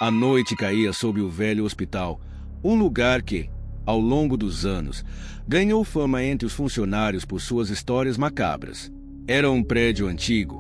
A noite caía sobre o velho hospital, um lugar que, ao longo dos anos, ganhou fama entre os funcionários por suas histórias macabras. Era um prédio antigo,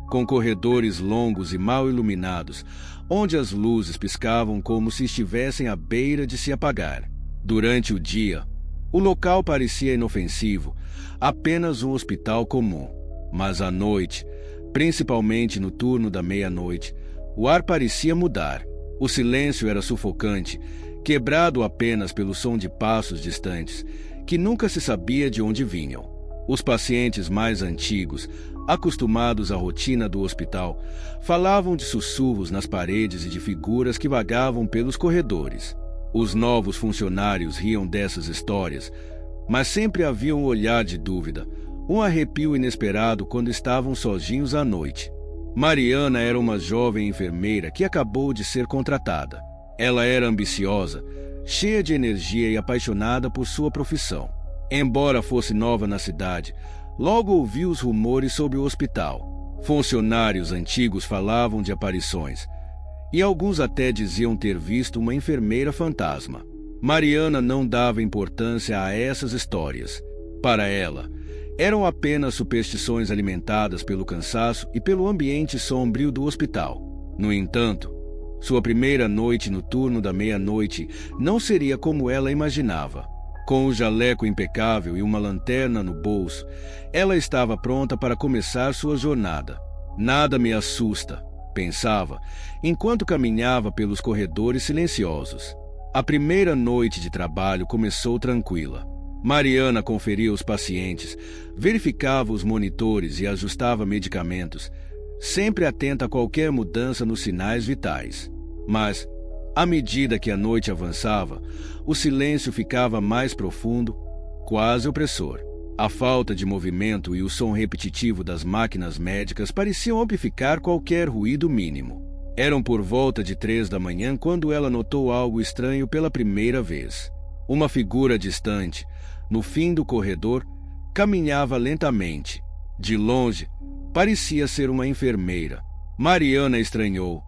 com corredores longos e mal iluminados, onde as luzes piscavam como se estivessem à beira de se apagar. Durante o dia, o local parecia inofensivo, apenas um hospital comum. Mas à noite, principalmente no turno da meia-noite, o ar parecia mudar. O silêncio era sufocante, quebrado apenas pelo som de passos distantes, que nunca se sabia de onde vinham. Os pacientes mais antigos, acostumados à rotina do hospital, falavam de sussurros nas paredes e de figuras que vagavam pelos corredores. Os novos funcionários riam dessas histórias, mas sempre havia um olhar de dúvida, um arrepio inesperado quando estavam sozinhos à noite. Mariana era uma jovem enfermeira que acabou de ser contratada. Ela era ambiciosa, cheia de energia e apaixonada por sua profissão. Embora fosse nova na cidade, logo ouviu os rumores sobre o hospital. Funcionários antigos falavam de aparições, e alguns até diziam ter visto uma enfermeira fantasma. Mariana não dava importância a essas histórias. Para ela, eram apenas superstições alimentadas pelo cansaço e pelo ambiente sombrio do hospital. No entanto, sua primeira noite no turno da meia-noite não seria como ela imaginava. Com o jaleco impecável e uma lanterna no bolso, ela estava pronta para começar sua jornada. Nada me assusta, pensava, enquanto caminhava pelos corredores silenciosos. A primeira noite de trabalho começou tranquila. Mariana conferia os pacientes, verificava os monitores e ajustava medicamentos, sempre atenta a qualquer mudança nos sinais vitais. Mas, à medida que a noite avançava, o silêncio ficava mais profundo, quase opressor. A falta de movimento e o som repetitivo das máquinas médicas pareciam amplificar qualquer ruído mínimo. Eram por volta de 3 da manhã quando ela notou algo estranho pela primeira vez. Uma figura distante, no fim do corredor, caminhava lentamente. De longe, parecia ser uma enfermeira. Mariana estranhou,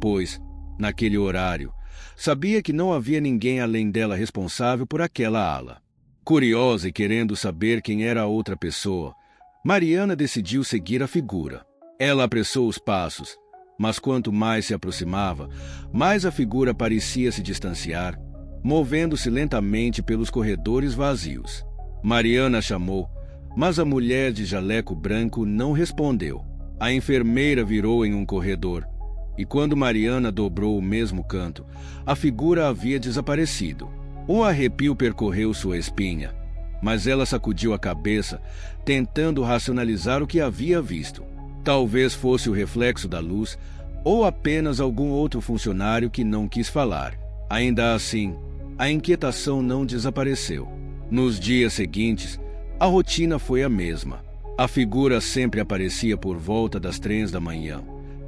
pois, naquele horário, sabia que não havia ninguém além dela responsável por aquela ala. Curiosa e querendo saber quem era a outra pessoa, Mariana decidiu seguir a figura. Ela apressou os passos, mas quanto mais se aproximava, mais a figura parecia se distanciar, movendo-se lentamente pelos corredores vazios. Mariana chamou, mas a mulher de jaleco branco não respondeu. A enfermeira virou em um corredor, e quando Mariana dobrou o mesmo canto, a figura havia desaparecido. Um arrepio percorreu sua espinha, mas ela sacudiu a cabeça, tentando racionalizar o que havia visto. Talvez fosse o reflexo da luz, ou apenas algum outro funcionário que não quis falar. Ainda assim, a inquietação não desapareceu. Nos dias seguintes, a rotina foi a mesma. A figura sempre aparecia por volta das 3 da manhã,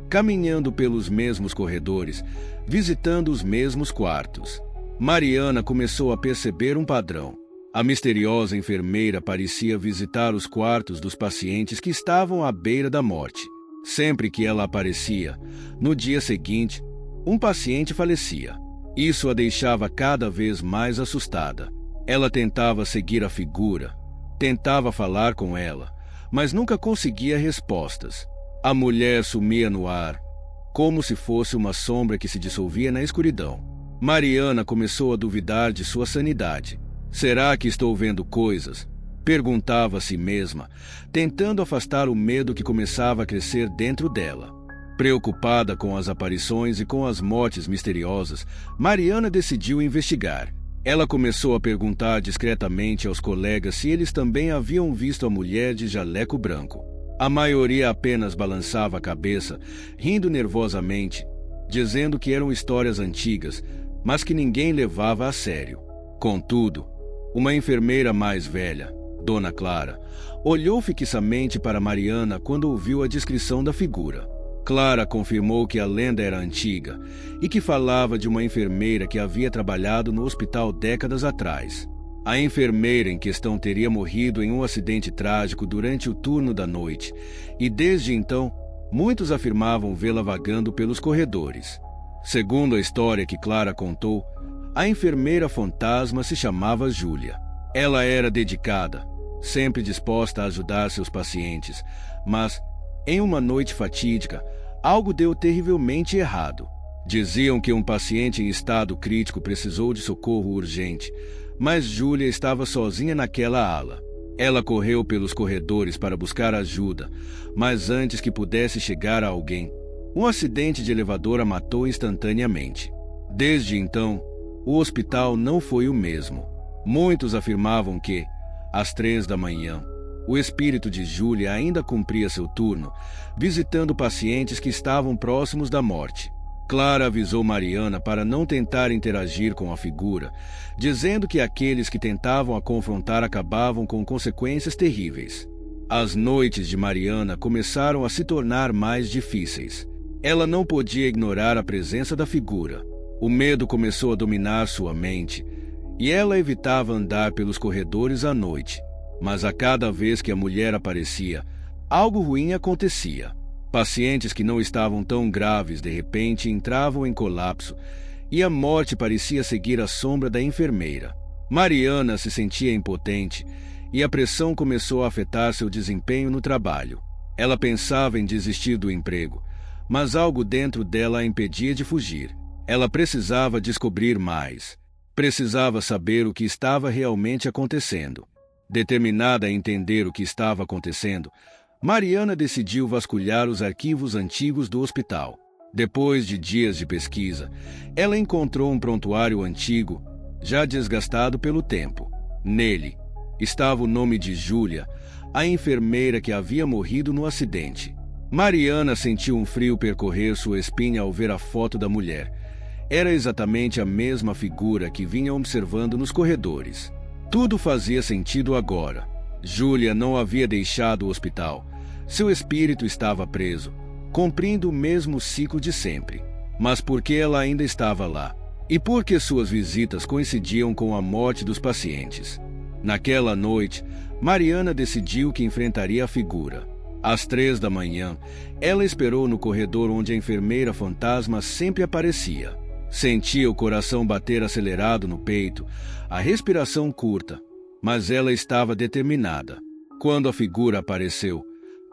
caminhando pelos mesmos corredores, visitando os mesmos quartos. Mariana começou a perceber um padrão. A misteriosa enfermeira parecia visitar os quartos dos pacientes que estavam à beira da morte. Sempre que ela aparecia, no dia seguinte, um paciente falecia. Isso a deixava cada vez mais assustada. Ela tentava seguir a figura, tentava falar com ela, mas nunca conseguia respostas. A mulher sumia no ar, como se fosse uma sombra que se dissolvia na escuridão. Mariana começou a duvidar de sua sanidade. Será que estou vendo coisas? Perguntava a si mesma, tentando afastar o medo que começava a crescer dentro dela. Preocupada com as aparições e com as mortes misteriosas, Mariana decidiu investigar. Ela começou a perguntar discretamente aos colegas se eles também haviam visto a mulher de jaleco branco. A maioria apenas balançava a cabeça, rindo nervosamente, dizendo que eram histórias antigas, mas que ninguém levava a sério. Contudo, uma enfermeira mais velha, Dona Clara, olhou fixamente para Mariana quando ouviu a descrição da figura. Clara confirmou que a lenda era antiga e que falava de uma enfermeira que havia trabalhado no hospital décadas atrás. A enfermeira em questão teria morrido em um acidente trágico durante o turno da noite, e desde então, muitos afirmavam vê-la vagando pelos corredores. Segundo a história que Clara contou, a enfermeira fantasma se chamava Júlia. Ela era dedicada, sempre disposta a ajudar seus pacientes, mas, em uma noite fatídica, algo deu terrivelmente errado. Diziam que um paciente em estado crítico precisou de socorro urgente, mas Júlia estava sozinha naquela ala. Ela correu pelos corredores para buscar ajuda, mas antes que pudesse chegar a alguém, um acidente de elevador a matou instantaneamente. Desde então, o hospital não foi o mesmo. Muitos afirmavam que, às 3 da manhã, o espírito de Júlia ainda cumpria seu turno, visitando pacientes que estavam próximos da morte. Clara avisou Mariana para não tentar interagir com a figura, dizendo que aqueles que tentavam a confrontar acabavam com consequências terríveis. As noites de Mariana começaram a se tornar mais difíceis. Ela não podia ignorar a presença da figura. O medo começou a dominar sua mente, e ela evitava andar pelos corredores à noite. Mas a cada vez que a mulher aparecia, algo ruim acontecia. Pacientes que não estavam tão graves de repente entravam em colapso e a morte parecia seguir a sombra da enfermeira. Mariana se sentia impotente e a pressão começou a afetar seu desempenho no trabalho. Ela pensava em desistir do emprego, mas algo dentro dela a impedia de fugir. Ela precisava descobrir mais. Precisava saber o que estava realmente acontecendo. Determinada a entender o que estava acontecendo, Mariana decidiu vasculhar os arquivos antigos do hospital. Depois de dias de pesquisa, ela encontrou um prontuário antigo, já desgastado pelo tempo. Nele, estava o nome de Júlia, a enfermeira que havia morrido no acidente. Mariana sentiu um frio percorrer sua espinha ao ver a foto da mulher. Era exatamente a mesma figura que vinha observando nos corredores. Tudo fazia sentido agora. Júlia não havia deixado o hospital. Seu espírito estava preso, cumprindo o mesmo ciclo de sempre. Mas por que ela ainda estava lá? E por que suas visitas coincidiam com a morte dos pacientes? Naquela noite, Mariana decidiu que enfrentaria a figura. Às 3 da manhã, ela esperou no corredor onde a enfermeira fantasma sempre aparecia. Sentia o coração bater acelerado no peito, a respiração curta, mas ela estava determinada. Quando a figura apareceu,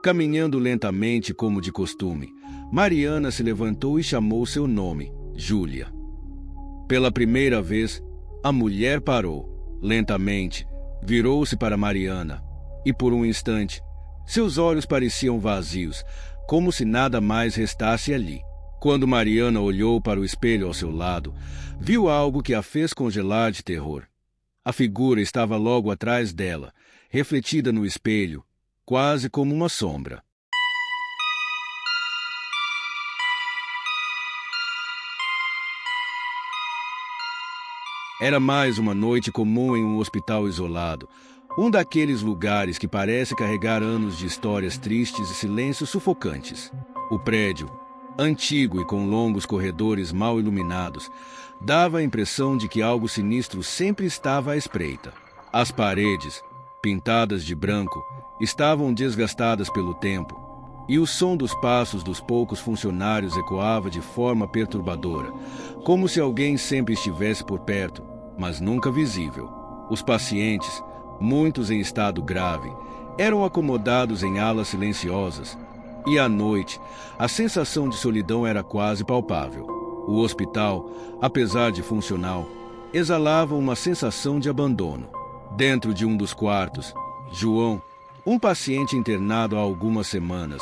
caminhando lentamente como de costume, Mariana se levantou e chamou seu nome, Júlia. Pela primeira vez, a mulher parou. Lentamente, virou-se para Mariana, e por um instante, seus olhos pareciam vazios, como se nada mais restasse ali. Quando Mariana olhou para o espelho ao seu lado, viu algo que a fez congelar de terror. A figura estava logo atrás dela, refletida no espelho, quase como uma sombra. Era mais uma noite comum em um hospital isolado, um daqueles lugares que parece carregar anos de histórias tristes e silêncios sufocantes. O prédio, antigo e com longos corredores mal iluminados, dava a impressão de que algo sinistro sempre estava à espreita. As paredes, pintadas de branco, estavam desgastadas pelo tempo, e o som dos passos dos poucos funcionários ecoava de forma perturbadora, como se alguém sempre estivesse por perto, mas nunca visível. Os pacientes, muitos em estado grave, eram acomodados em alas silenciosas, e à noite, a sensação de solidão era quase palpável. O hospital, apesar de funcional, exalava uma sensação de abandono. Dentro de um dos quartos, João, um paciente internado há algumas semanas,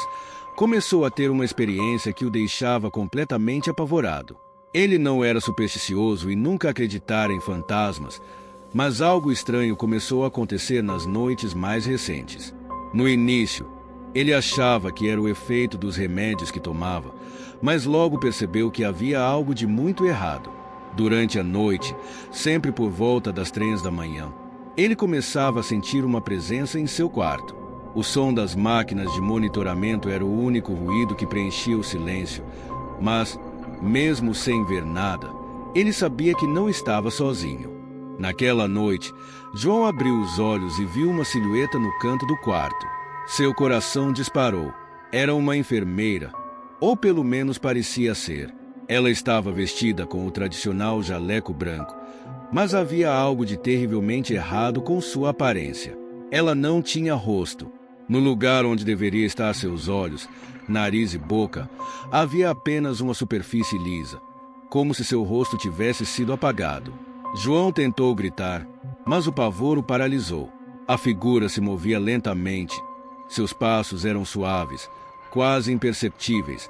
começou a ter uma experiência que o deixava completamente apavorado. Ele não era supersticioso e nunca acreditara em fantasmas, mas algo estranho começou a acontecer nas noites mais recentes. No início, ele achava que era o efeito dos remédios que tomava, mas logo percebeu que havia algo de muito errado. Durante a noite, sempre por volta das 3 da manhã, ele começava a sentir uma presença em seu quarto. O som das máquinas de monitoramento era o único ruído que preenchia o silêncio, mas, mesmo sem ver nada, ele sabia que não estava sozinho. Naquela noite, João abriu os olhos e viu uma silhueta no canto do quarto. Seu coração disparou. Era uma enfermeira, ou pelo menos parecia ser. Ela estava vestida com o tradicional jaleco branco, mas havia algo de terrivelmente errado com sua aparência. Ela não tinha rosto. No lugar onde deveria estar seus olhos, nariz e boca, havia apenas uma superfície lisa, como se seu rosto tivesse sido apagado. João tentou gritar, mas o pavor o paralisou. A figura se movia lentamente. Seus passos eram suaves, quase imperceptíveis,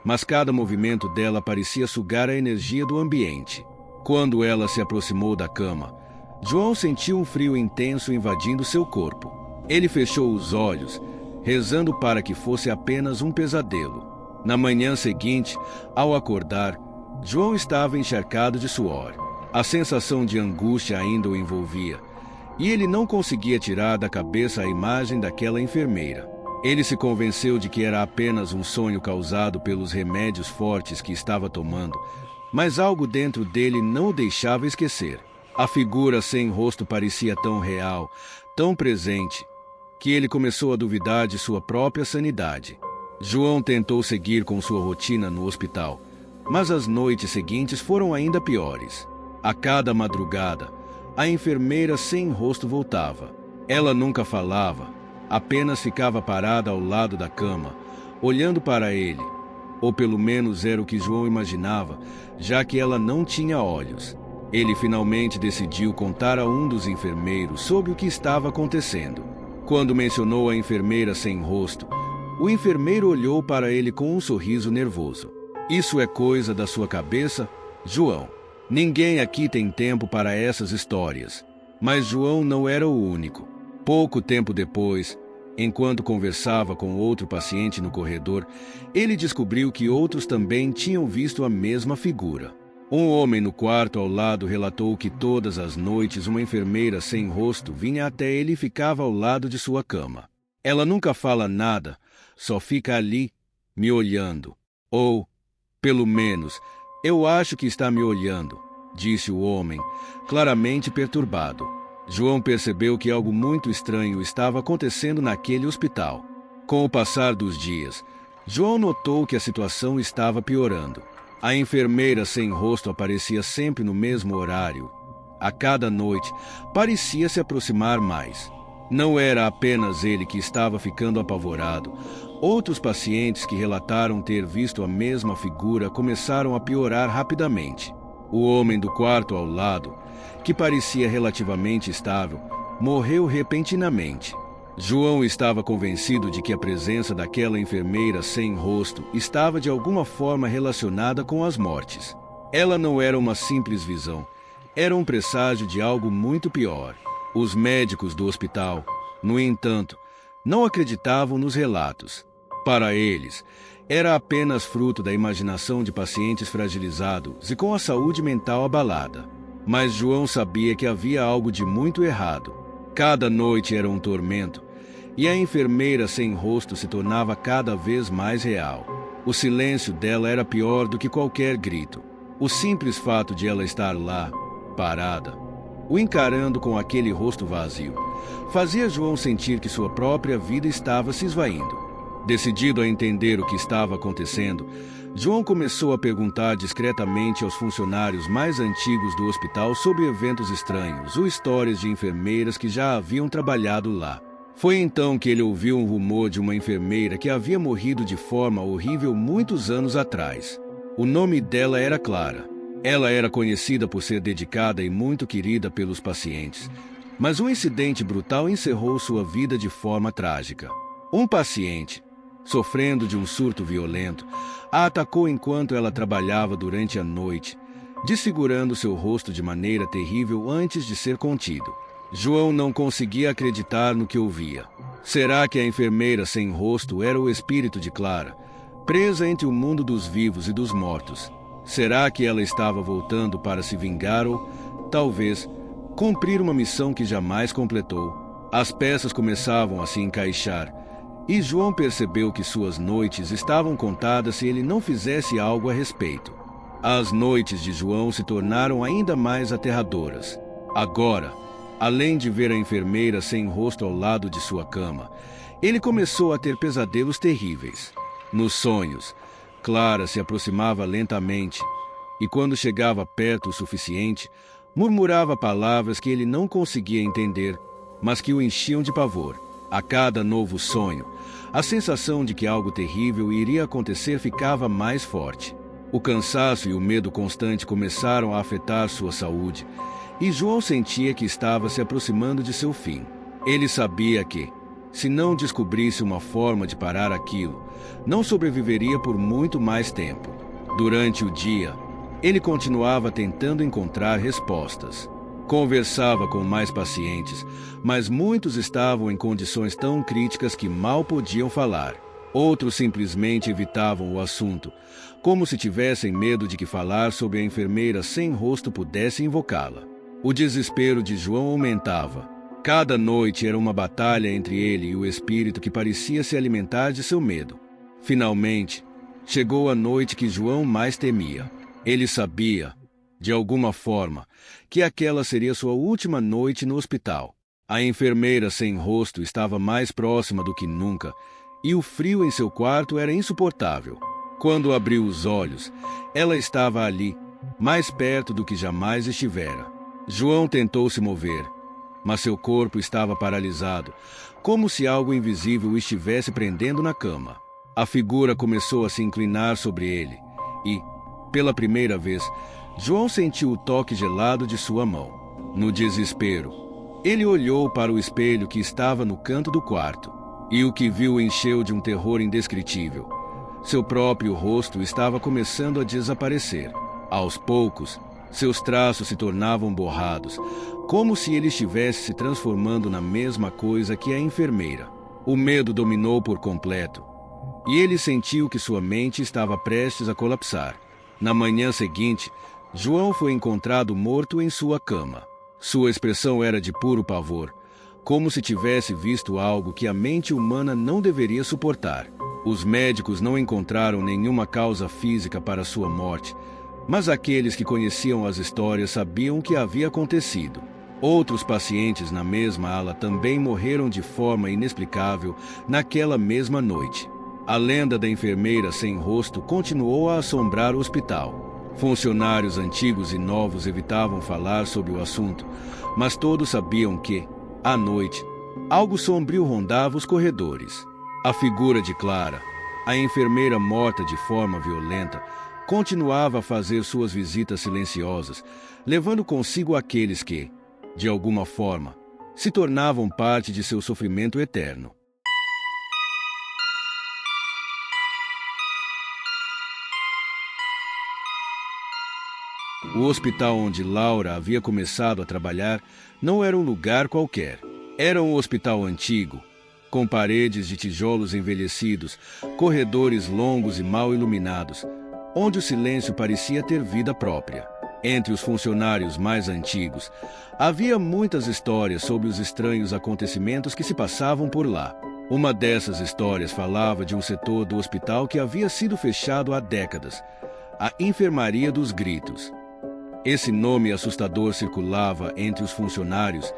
mas cada movimento dela parecia sugar a energia do ambiente. Quando ela se aproximou da cama, João sentiu um frio intenso invadindo seu corpo. Ele fechou os olhos, rezando para que fosse apenas um pesadelo. Na manhã seguinte, ao acordar, João estava encharcado de suor. A sensação de angústia ainda o envolvia, e ele não conseguia tirar da cabeça a imagem daquela enfermeira. Ele se convenceu de que era apenas um sonho causado pelos remédios fortes que estava tomando, mas algo dentro dele não o deixava esquecer. A figura sem rosto parecia tão real, tão presente, que ele começou a duvidar de sua própria sanidade. João tentou seguir com sua rotina no hospital, mas as noites seguintes foram ainda piores. A cada madrugada, a enfermeira sem rosto voltava. Ela nunca falava, apenas ficava parada ao lado da cama, olhando para ele. Ou pelo menos era o que João imaginava, já que ela não tinha olhos. Ele finalmente decidiu contar a um dos enfermeiros sobre o que estava acontecendo. Quando mencionou a enfermeira sem rosto, o enfermeiro olhou para ele com um sorriso nervoso. Isso é coisa da sua cabeça, João. Ninguém aqui tem tempo para essas histórias. Mas João não era o único. Pouco tempo depois, enquanto conversava com outro paciente no corredor, ele descobriu que outros também tinham visto a mesma figura. Um homem no quarto ao lado relatou que todas as noites uma enfermeira sem rosto vinha até ele e ficava ao lado de sua cama. Ela nunca fala nada, só fica ali, me olhando. Ou, pelo menos, eu acho que está me olhando, disse o homem, claramente perturbado. João percebeu que algo muito estranho estava acontecendo naquele hospital. Com o passar dos dias, João notou que a situação estava piorando. A enfermeira sem rosto aparecia sempre no mesmo horário. A cada noite, parecia se aproximar mais. Não era apenas ele que estava ficando apavorado. Outros pacientes que relataram ter visto a mesma figura começaram a piorar rapidamente. O homem do quarto ao lado, que parecia relativamente estável, morreu repentinamente. João estava convencido de que a presença daquela enfermeira sem rosto estava de alguma forma relacionada com as mortes. Ela não era uma simples visão, era um presságio de algo muito pior. Os médicos do hospital, no entanto, não acreditavam nos relatos. Para eles, era apenas fruto da imaginação de pacientes fragilizados e com a saúde mental abalada. Mas João sabia que havia algo de muito errado. Cada noite era um tormento, e a enfermeira sem rosto se tornava cada vez mais real. O silêncio dela era pior do que qualquer grito. O simples fato de ela estar lá, parada, o encarando com aquele rosto vazio, fazia João sentir que sua própria vida estava se esvaindo. Decidido a entender o que estava acontecendo, João começou a perguntar discretamente aos funcionários mais antigos do hospital sobre eventos estranhos ou histórias de enfermeiras que já haviam trabalhado lá. Foi então que ele ouviu um rumor de uma enfermeira que havia morrido de forma horrível muitos anos atrás. O nome dela era Clara. Ela era conhecida por ser dedicada e muito querida pelos pacientes, mas um incidente brutal encerrou sua vida de forma trágica. Um paciente, sofrendo de um surto violento, a atacou enquanto ela trabalhava durante a noite, desfigurando seu rosto de maneira terrível antes de ser contido. João não conseguia acreditar no que ouvia. Será que a enfermeira sem rosto era o espírito de Clara, presa entre o mundo dos vivos e dos mortos? Será que ela estava voltando para se vingar ou, talvez, cumprir uma missão que jamais completou? As peças começavam a se encaixar, e João percebeu que suas noites estavam contadas se ele não fizesse algo a respeito. As noites de João se tornaram ainda mais aterradoras. Agora, além de ver a enfermeira sem rosto ao lado de sua cama, ele começou a ter pesadelos terríveis. Nos sonhos, Clara se aproximava lentamente e, quando chegava perto o suficiente, murmurava palavras que ele não conseguia entender, mas que o enchiam de pavor. A cada novo sonho, a sensação de que algo terrível iria acontecer ficava mais forte. O cansaço e o medo constante começaram a afetar sua saúde, e João sentia que estava se aproximando de seu fim. Ele sabia que, se não descobrisse uma forma de parar aquilo, não sobreviveria por muito mais tempo. Durante o dia, ele continuava tentando encontrar respostas. Conversava com mais pacientes, mas muitos estavam em condições tão críticas que mal podiam falar. Outros simplesmente evitavam o assunto, como se tivessem medo de que falar sobre a enfermeira sem rosto pudesse invocá-la. O desespero de João aumentava. Cada noite era uma batalha entre ele e o espírito que parecia se alimentar de seu medo. Finalmente, chegou a noite que João mais temia. Ele sabia, de alguma forma, que aquela seria sua última noite no hospital. A enfermeira sem rosto estava mais próxima do que nunca, e o frio em seu quarto era insuportável. Quando abriu os olhos, ela estava ali, mais perto do que jamais estivera. João tentou se mover, mas seu corpo estava paralisado, como se algo invisível o estivesse prendendo na cama. A figura começou a se inclinar sobre ele, e, pela primeira vez, João sentiu o toque gelado de sua mão. No desespero, ele olhou para o espelho que estava no canto do quarto, e o que viu o encheu de um terror indescritível. Seu próprio rosto estava começando a desaparecer. Aos poucos, seus traços se tornavam borrados, como se ele estivesse se transformando na mesma coisa que a enfermeira. O medo dominou por completo, e ele sentiu que sua mente estava prestes a colapsar. Na manhã seguinte, João foi encontrado morto em sua cama. Sua expressão era de puro pavor, como se tivesse visto algo que a mente humana não deveria suportar. Os médicos não encontraram nenhuma causa física para sua morte, mas aqueles que conheciam as histórias sabiam o que havia acontecido. Outros pacientes na mesma ala também morreram de forma inexplicável naquela mesma noite. A lenda da enfermeira sem rosto continuou a assombrar o hospital. Funcionários antigos e novos evitavam falar sobre o assunto, mas todos sabiam que, à noite, algo sombrio rondava os corredores. A figura de Clara, a enfermeira morta de forma violenta, continuava a fazer suas visitas silenciosas, levando consigo aqueles que, de alguma forma, se tornavam parte de seu sofrimento eterno. O hospital onde Laura havia começado a trabalhar não era um lugar qualquer. Era um hospital antigo, com paredes de tijolos envelhecidos, corredores longos e mal iluminados, onde o silêncio parecia ter vida própria. Entre os funcionários mais antigos, havia muitas histórias sobre os estranhos acontecimentos que se passavam por lá. Uma dessas histórias falava de um setor do hospital que havia sido fechado há décadas, a Enfermaria dos Gritos. Esse nome assustador circulava entre os funcionários,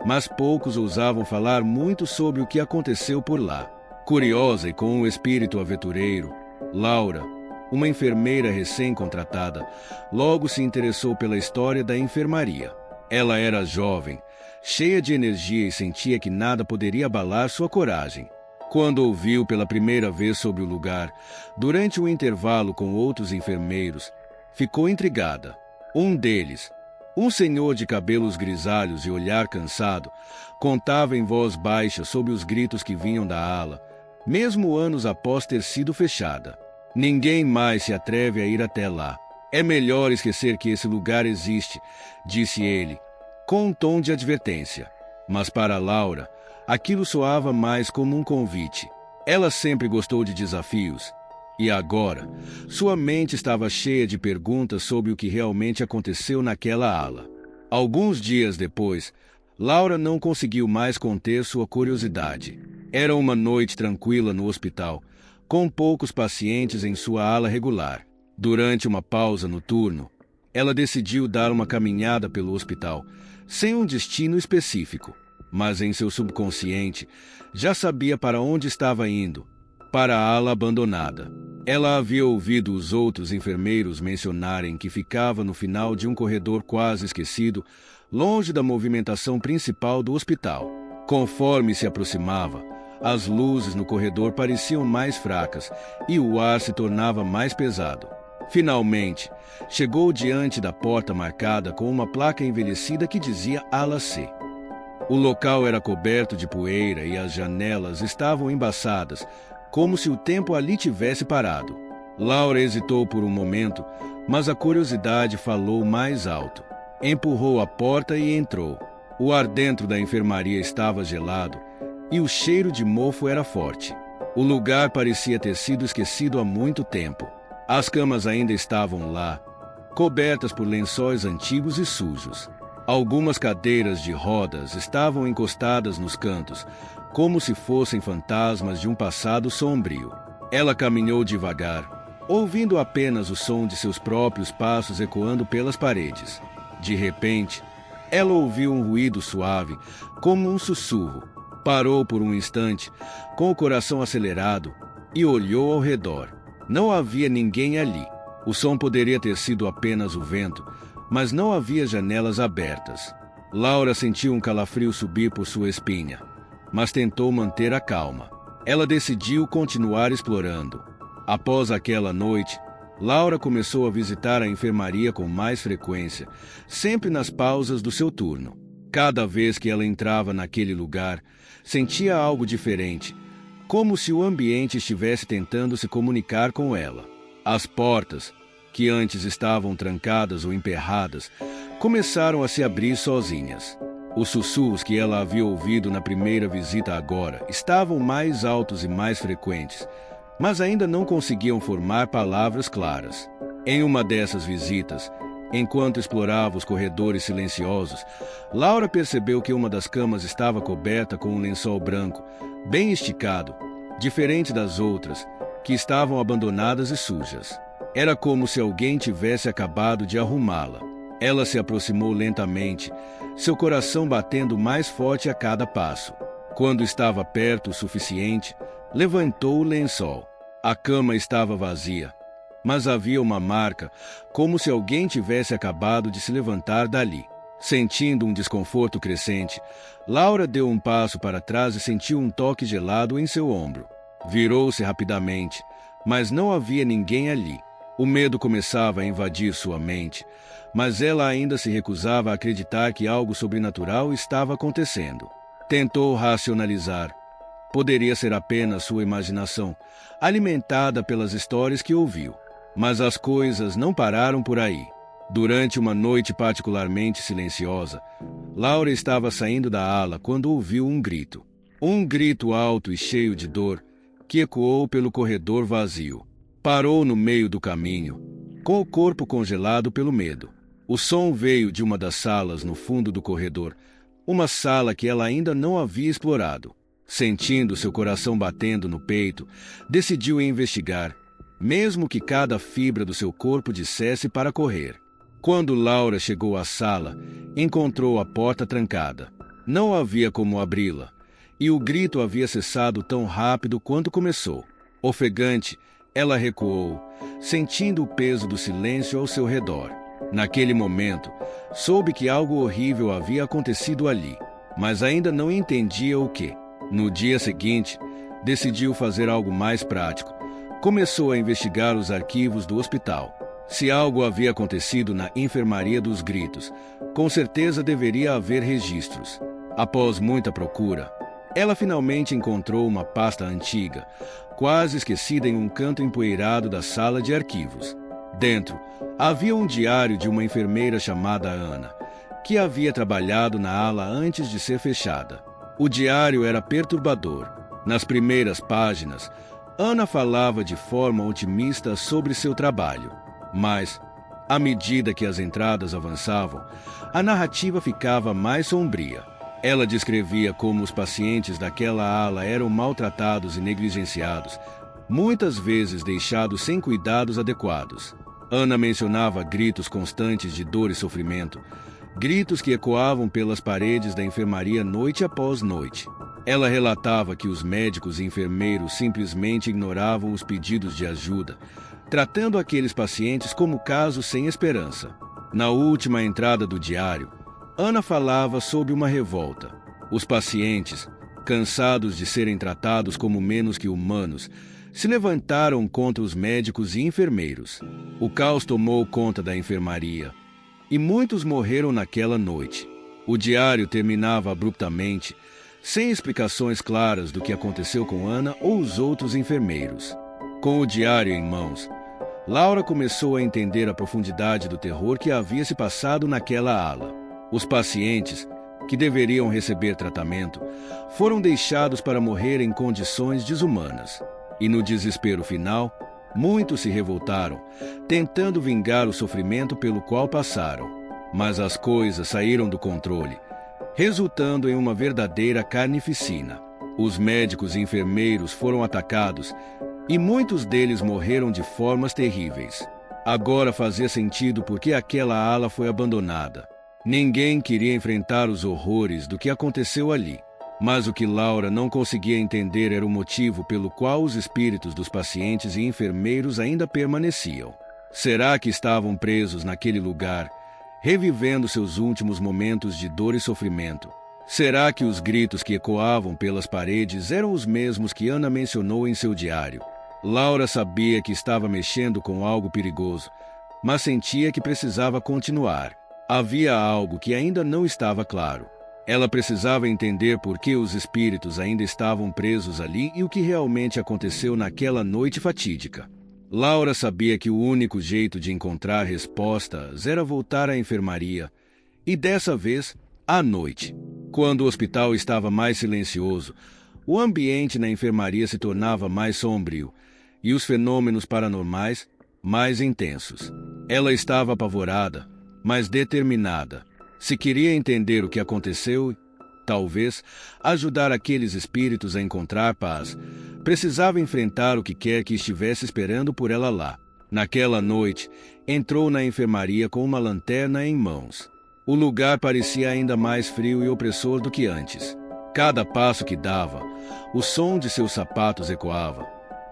mas poucos ousavam falar muito sobre o que aconteceu por lá. Curiosa e com um espírito aventureiro, Laura, uma enfermeira recém-contratada, logo se interessou pela história da enfermaria. Ela era jovem, cheia de energia e sentia que nada poderia abalar sua coragem. Quando ouviu pela primeira vez sobre o lugar, durante um intervalo com outros enfermeiros, ficou intrigada. Um deles, um senhor de cabelos grisalhos e olhar cansado, contava em voz baixa sobre os gritos que vinham da ala, mesmo anos após ter sido fechada. Ninguém mais se atreve a ir até lá. É melhor esquecer que esse lugar existe, disse ele, com um tom de advertência. Mas para Laura, aquilo soava mais como um convite. Ela sempre gostou de desafios. E agora, sua mente estava cheia de perguntas sobre o que realmente aconteceu naquela ala. Alguns dias depois, Laura não conseguiu mais conter sua curiosidade. Era uma noite tranquila no hospital, com poucos pacientes em sua ala regular. Durante uma pausa no turno, ela decidiu dar uma caminhada pelo hospital, sem um destino específico, mas em seu subconsciente já sabia para onde estava indo, para a ala abandonada. Ela havia ouvido os outros enfermeiros mencionarem que ficava no final de um corredor quase esquecido, longe da movimentação principal do hospital. Conforme se aproximava, as luzes no corredor pareciam mais fracas e o ar se tornava mais pesado. Finalmente, chegou diante da porta marcada com uma placa envelhecida que dizia Ala C. O local era coberto de poeira e as janelas estavam embaçadas, como se o tempo ali tivesse parado. Laura hesitou por um momento, mas a curiosidade falou mais alto. Empurrou a porta e entrou. O ar dentro da enfermaria estava gelado e o cheiro de mofo era forte. O lugar parecia ter sido esquecido há muito tempo. As camas ainda estavam lá, cobertas por lençóis antigos e sujos. Algumas cadeiras de rodas estavam encostadas nos cantos, como se fossem fantasmas de um passado sombrio. Ela caminhou devagar, ouvindo apenas o som de seus próprios passos ecoando pelas paredes. De repente, ela ouviu um ruído suave, como um sussurro. Parou por um instante, com o coração acelerado, e olhou ao redor. Não havia ninguém ali. O som poderia ter sido apenas o vento, mas não havia janelas abertas. Laura sentiu um calafrio subir por sua espinha, mas tentou manter a calma. Ela decidiu continuar explorando. Após aquela noite, Laura começou a visitar a enfermaria com mais frequência, sempre nas pausas do seu turno. Cada vez que ela entrava naquele lugar, sentia algo diferente, como se o ambiente estivesse tentando se comunicar com ela. As portas, que antes estavam trancadas ou emperradas, começaram a se abrir sozinhas. Os sussurros que ela havia ouvido na primeira visita agora estavam mais altos e mais frequentes, mas ainda não conseguiam formar palavras claras. Em uma dessas visitas, enquanto explorava os corredores silenciosos, Laura percebeu que uma das camas estava coberta com um lençol branco, bem esticado, diferente das outras, que estavam abandonadas e sujas. Era como se alguém tivesse acabado de arrumá-la. Ela se aproximou lentamente, seu coração batendo mais forte a cada passo. Quando estava perto o suficiente, levantou o lençol. A cama estava vazia, mas havia uma marca, como se alguém tivesse acabado de se levantar dali. Sentindo um desconforto crescente, Laura deu um passo para trás e sentiu um toque gelado em seu ombro. Virou-se rapidamente, mas não havia ninguém ali. O medo começava a invadir sua mente, mas ela ainda se recusava a acreditar que algo sobrenatural estava acontecendo. Tentou racionalizar. Poderia ser apenas sua imaginação, alimentada pelas histórias que ouviu. Mas as coisas não pararam por aí. Durante uma noite particularmente silenciosa, Laura estava saindo da ala quando ouviu um grito. Um grito alto e cheio de dor que ecoou pelo corredor vazio. Parou no meio do caminho, com o corpo congelado pelo medo. O som veio de uma das salas no fundo do corredor, uma sala que ela ainda não havia explorado. Sentindo seu coração batendo no peito, decidiu investigar, mesmo que cada fibra do seu corpo dissesse para correr. Quando Laura chegou à sala, encontrou a porta trancada. Não havia como abri-la, e o grito havia cessado tão rápido quanto começou. Ofegante, ela recuou, sentindo o peso do silêncio ao seu redor. Naquele momento, soube que algo horrível havia acontecido ali, mas ainda não entendia o que. No dia seguinte, decidiu fazer algo mais prático. Começou a investigar os arquivos do hospital. Se algo havia acontecido na enfermaria dos gritos, com certeza deveria haver registros. Após muita procura, ela finalmente encontrou uma pasta antiga, quase esquecida em um canto empoeirado da sala de arquivos. Dentro, havia um diário de uma enfermeira chamada Ana, que havia trabalhado na ala antes de ser fechada. O diário era perturbador. Nas primeiras páginas, Ana falava de forma otimista sobre seu trabalho. Mas, à medida que as entradas avançavam, a narrativa ficava mais sombria. Ela descrevia como os pacientes daquela ala eram maltratados e negligenciados, muitas vezes deixados sem cuidados adequados. Ana mencionava gritos constantes de dor e sofrimento, gritos que ecoavam pelas paredes da enfermaria noite após noite. Ela relatava que os médicos e enfermeiros simplesmente ignoravam os pedidos de ajuda, tratando aqueles pacientes como casos sem esperança. Na última entrada do diário, Ana falava sobre uma revolta. Os pacientes, cansados de serem tratados como menos que humanos, se levantaram contra os médicos e enfermeiros. O caos tomou conta da enfermaria e muitos morreram naquela noite. O diário terminava abruptamente, sem explicações claras do que aconteceu com Ana ou os outros enfermeiros. Com o diário em mãos, Laura começou a entender a profundidade do terror que havia se passado naquela ala. Os pacientes, que deveriam receber tratamento, foram deixados para morrer em condições desumanas. E no desespero final, muitos se revoltaram, tentando vingar o sofrimento pelo qual passaram. Mas as coisas saíram do controle, resultando em uma verdadeira carnificina. Os médicos e enfermeiros foram atacados e muitos deles morreram de formas terríveis. Agora fazia sentido porque aquela ala foi abandonada. Ninguém queria enfrentar os horrores do que aconteceu ali. Mas o que Laura não conseguia entender era o motivo pelo qual os espíritos dos pacientes e enfermeiros ainda permaneciam. Será que estavam presos naquele lugar, revivendo seus últimos momentos de dor e sofrimento? Será que os gritos que ecoavam pelas paredes eram os mesmos que Ana mencionou em seu diário? Laura sabia que estava mexendo com algo perigoso, mas sentia que precisava continuar. Havia algo que ainda não estava claro. Ela precisava entender por que os espíritos ainda estavam presos ali e o que realmente aconteceu naquela noite fatídica. Laura sabia que o único jeito de encontrar respostas era voltar à enfermaria, e dessa vez, à noite. Quando o hospital estava mais silencioso, o ambiente na enfermaria se tornava mais sombrio, e os fenômenos paranormais mais intensos. Ela estava apavorada, mas determinada. Se queria entender o que aconteceu, talvez ajudar aqueles espíritos a encontrar paz, precisava enfrentar o que quer que estivesse esperando por ela lá. Naquela noite, entrou na enfermaria com uma lanterna em mãos. O lugar parecia ainda mais frio e opressor do que antes. Cada passo que dava, o som de seus sapatos ecoava,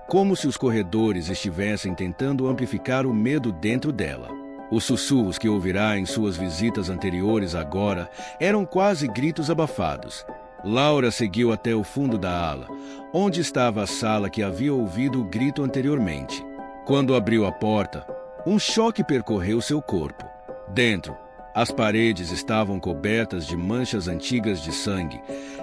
como se os corredores estivessem tentando amplificar o medo dentro dela. Os sussurros que ouvirá em suas visitas anteriores agora eram quase gritos abafados. Laura seguiu até o fundo da ala, onde estava a sala que havia ouvido o grito anteriormente. Quando abriu a porta, um choque percorreu seu corpo. Dentro, as paredes estavam cobertas de manchas antigas de sangue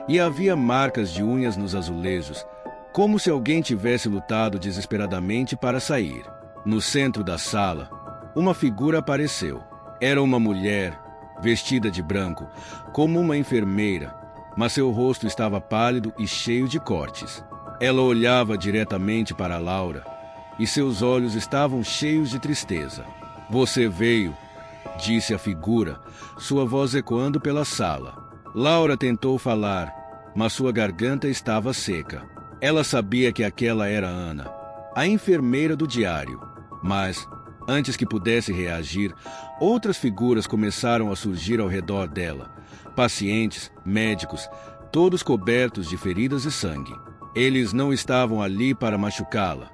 e havia marcas de unhas nos azulejos, como se alguém tivesse lutado desesperadamente para sair. No centro da sala, uma figura apareceu. Era uma mulher, vestida de branco, como uma enfermeira, mas seu rosto estava pálido e cheio de cortes. Ela olhava diretamente para Laura, e seus olhos estavam cheios de tristeza. "Você veio", disse a figura, sua voz ecoando pela sala. Laura tentou falar, mas sua garganta estava seca. Ela sabia que aquela era Ana, a enfermeira do diário, mas antes que pudesse reagir, outras figuras começaram a surgir ao redor dela. Pacientes, médicos, todos cobertos de feridas e sangue. Eles não estavam ali para machucá-la,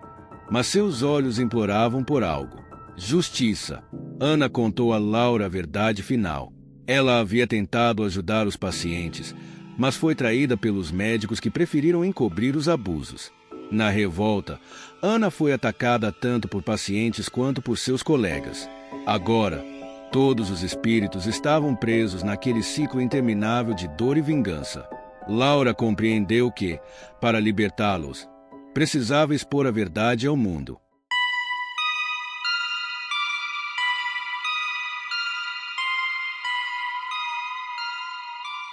mas seus olhos imploravam por algo. Justiça. Ana contou a Laura a verdade final. Ela havia tentado ajudar os pacientes, mas foi traída pelos médicos que preferiram encobrir os abusos. Na revolta, Ana foi atacada tanto por pacientes quanto por seus colegas. Agora, todos os espíritos estavam presos naquele ciclo interminável de dor e vingança. Laura compreendeu que, para libertá-los, precisava expor a verdade ao mundo.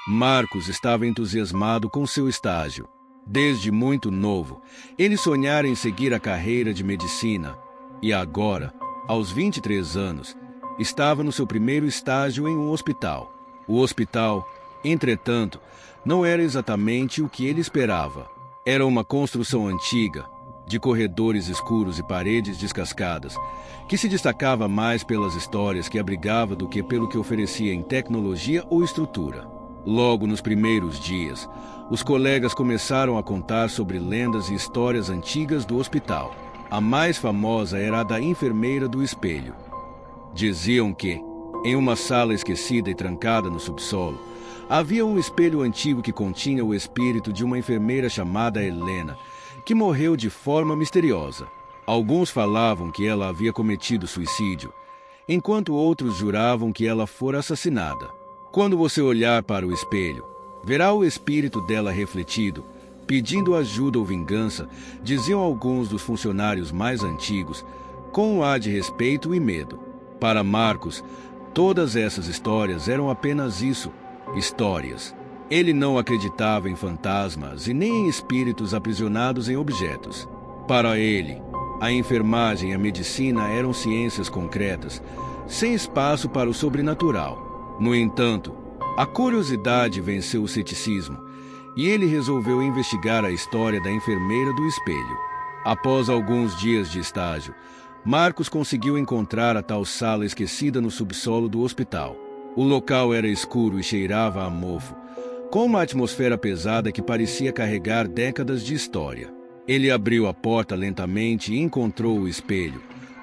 Marcos estava entusiasmado com seu estágio. Desde muito novo, ele sonhara em seguir a carreira de medicina e agora, aos 23 anos, estava no seu primeiro estágio em um hospital. O hospital, entretanto, não era exatamente o que ele esperava. Era uma construção antiga, de corredores escuros e paredes descascadas, que se destacava mais pelas histórias que abrigava do que pelo que oferecia em tecnologia ou estrutura. Logo nos primeiros dias, os colegas começaram a contar sobre lendas e histórias antigas do hospital. A mais famosa era a da enfermeira do espelho. Diziam que, em uma sala esquecida e trancada no subsolo, havia um espelho antigo que continha o espírito de uma enfermeira chamada Helena, que morreu de forma misteriosa. Alguns falavam que ela havia cometido suicídio, enquanto outros juravam que ela fora assassinada. Quando você olhar para o espelho, verá o espírito dela refletido, pedindo ajuda ou vingança, diziam alguns dos funcionários mais antigos, com um ar de respeito e medo. Para Marcos, todas essas histórias eram apenas isso, histórias. Ele não acreditava em fantasmas e nem em espíritos aprisionados em objetos. Para ele, a enfermagem e a medicina eram ciências concretas, sem espaço para o sobrenatural. No entanto, a curiosidade venceu o ceticismo, e ele resolveu investigar a história da enfermeira do espelho. Após alguns dias de estágio, Marcos conseguiu encontrar a tal sala esquecida no subsolo do hospital. O local era escuro e cheirava a mofo, com uma atmosfera pesada que parecia carregar décadas de história. Ele abriu a porta lentamente e encontrou o espelho,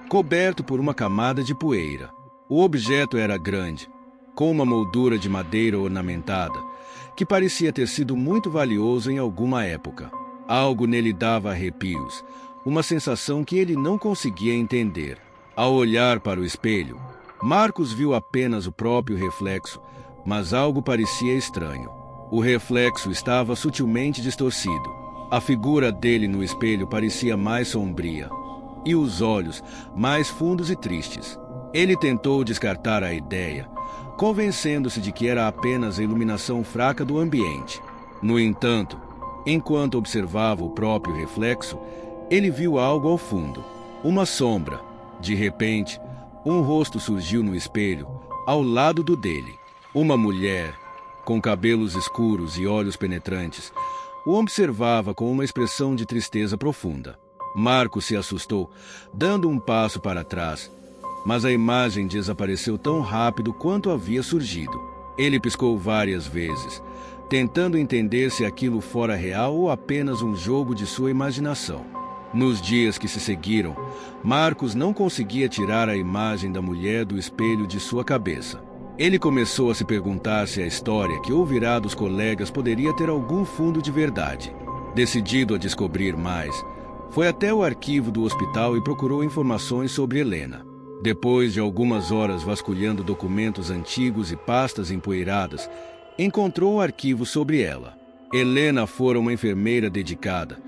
coberto por uma camada de poeira. O objeto era grande, com uma moldura de madeira ornamentada, que parecia ter sido muito valioso em alguma época. Algo nele dava arrepios, uma sensação que ele não conseguia entender. Ao olhar para o espelho, Marcos viu apenas o próprio reflexo, mas algo parecia estranho. O reflexo estava sutilmente distorcido. A figura dele no espelho parecia mais sombria, e os olhos mais fundos e tristes. Ele tentou descartar a ideia, convencendo-se de que era apenas a iluminação fraca do ambiente. No entanto, enquanto observava o próprio reflexo, ele viu algo ao fundo, uma sombra. De repente, um rosto surgiu no espelho, ao lado do dele. Uma mulher, com cabelos escuros e olhos penetrantes, o observava com uma expressão de tristeza profunda. Marcos se assustou, dando um passo para trás, mas a imagem desapareceu tão rápido quanto havia surgido. Ele piscou várias vezes, tentando entender se aquilo fora real ou apenas um jogo de sua imaginação. Nos dias que se seguiram, Marcos não conseguia tirar a imagem da mulher do espelho de sua cabeça. Ele começou a se perguntar se a história que ouvirá dos colegas poderia ter algum fundo de verdade. Decidido a descobrir mais, foi até o arquivo do hospital e procurou informações sobre Helena. Depois de algumas horas vasculhando documentos antigos e pastas empoeiradas, encontrou um arquivo sobre ela. Helena fora uma enfermeira dedicada,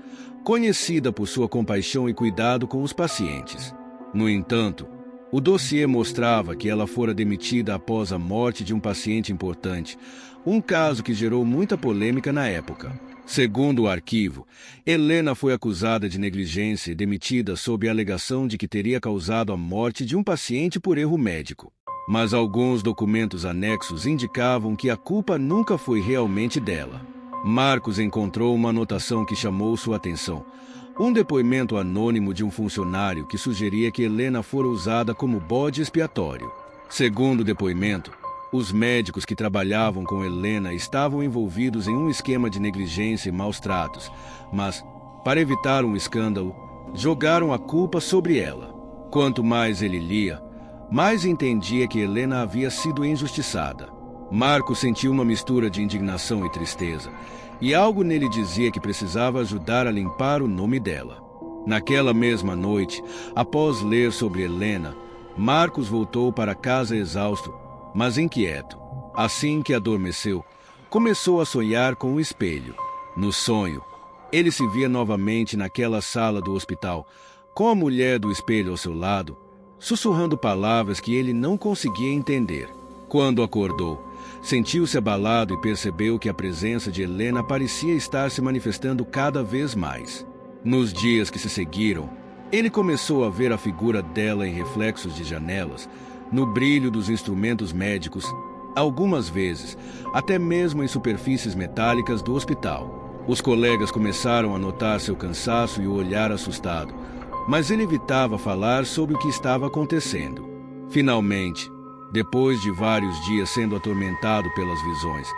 conhecida por sua compaixão e cuidado com os pacientes. No entanto, o dossiê mostrava que ela fora demitida após a morte de um paciente importante, um caso que gerou muita polêmica na época. Segundo o arquivo, Helena foi acusada de negligência e demitida sob a alegação de que teria causado a morte de um paciente por erro médico. Mas alguns documentos anexos indicavam que a culpa nunca foi realmente dela. Marcos encontrou uma anotação que chamou sua atenção. Um depoimento anônimo de um funcionário que sugeria que Helena fora usada como bode expiatório. Segundo o depoimento, os médicos que trabalhavam com Helena estavam envolvidos em um esquema de negligência e maus tratos, mas, para evitar um escândalo, jogaram a culpa sobre ela. Quanto mais ele lia, mais entendia que Helena havia sido injustiçada. Marcos sentiu uma mistura de indignação e tristeza, e algo nele dizia que precisava ajudar a limpar o nome dela. Naquela mesma noite, após ler sobre Helena, Marcos voltou para casa exausto, mas inquieto. Assim que adormeceu, começou a sonhar com o espelho. No sonho, ele se via novamente naquela sala do hospital, com a mulher do espelho ao seu lado, sussurrando palavras que ele não conseguia entender. Quando acordou, sentiu-se abalado e percebeu que a presença de Helena parecia estar se manifestando cada vez mais. Nos dias que se seguiram, ele começou a ver a figura dela em reflexos de janelas, no brilho dos instrumentos médicos, algumas vezes, até mesmo em superfícies metálicas do hospital. Os colegas começaram a notar seu cansaço e o olhar assustado, mas ele evitava falar sobre o que estava acontecendo. Finalmente, depois de vários dias sendo atormentado pelas visões,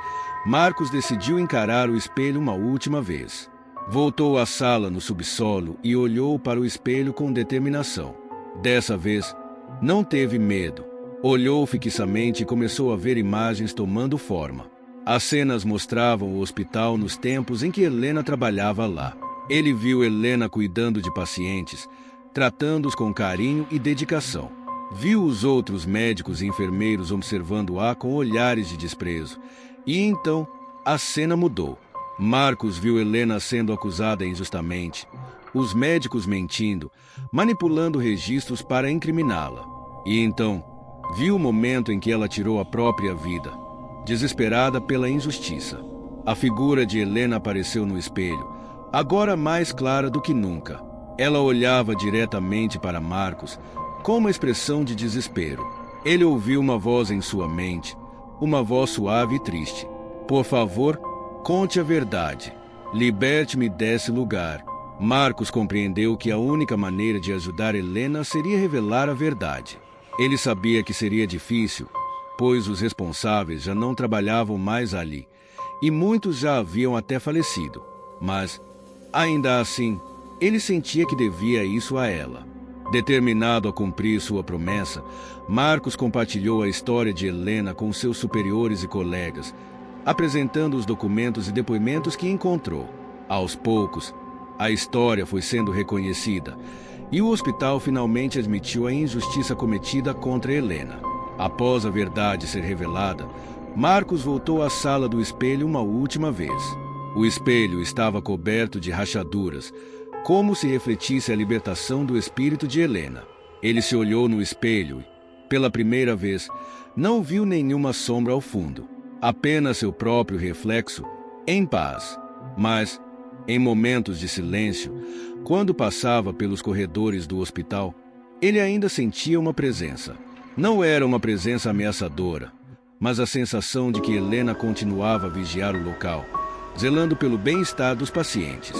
Marcos decidiu encarar o espelho uma última vez. Voltou à sala no subsolo e olhou para o espelho com determinação. Dessa vez, não teve medo. Olhou fixamente e começou a ver imagens tomando forma. As cenas mostravam o hospital nos tempos em que Helena trabalhava lá. Ele viu Helena cuidando de pacientes, tratando-os com carinho e dedicação. Viu os outros médicos e enfermeiros observando-a com olhares de desprezo. E então, a cena mudou. Marcos viu Helena sendo acusada injustamente, os médicos mentindo, manipulando registros para incriminá-la. E então, viu o momento em que ela tirou a própria vida, desesperada pela injustiça. A figura de Helena apareceu no espelho, agora mais clara do que nunca. Ela olhava diretamente para Marcos, com uma expressão de desespero. Ele ouviu uma voz em sua mente, uma voz suave e triste. Por favor, conte a verdade. Liberte-me desse lugar. Marcos compreendeu que a única maneira de ajudar Helena seria revelar a verdade. Ele sabia que seria difícil, pois os responsáveis já não trabalhavam mais ali, e muitos já haviam até falecido. Mas, ainda assim, ele sentia que devia isso a ela. Determinado a cumprir sua promessa, Marcos compartilhou a história de Helena com seus superiores e colegas, apresentando os documentos e depoimentos que encontrou. Aos poucos, a história foi sendo reconhecida e o hospital finalmente admitiu a injustiça cometida contra Helena. Após a verdade ser revelada, Marcos voltou à sala do espelho uma última vez. O espelho estava coberto de rachaduras, como se refletisse a libertação do espírito de Helena. Ele se olhou no espelho e, pela primeira vez, não viu nenhuma sombra ao fundo, apenas seu próprio reflexo, em paz. Mas, em momentos de silêncio, quando passava pelos corredores do hospital, ele ainda sentia uma presença. Não era uma presença ameaçadora, mas a sensação de que Helena continuava a vigiar o local, zelando pelo bem-estar dos pacientes.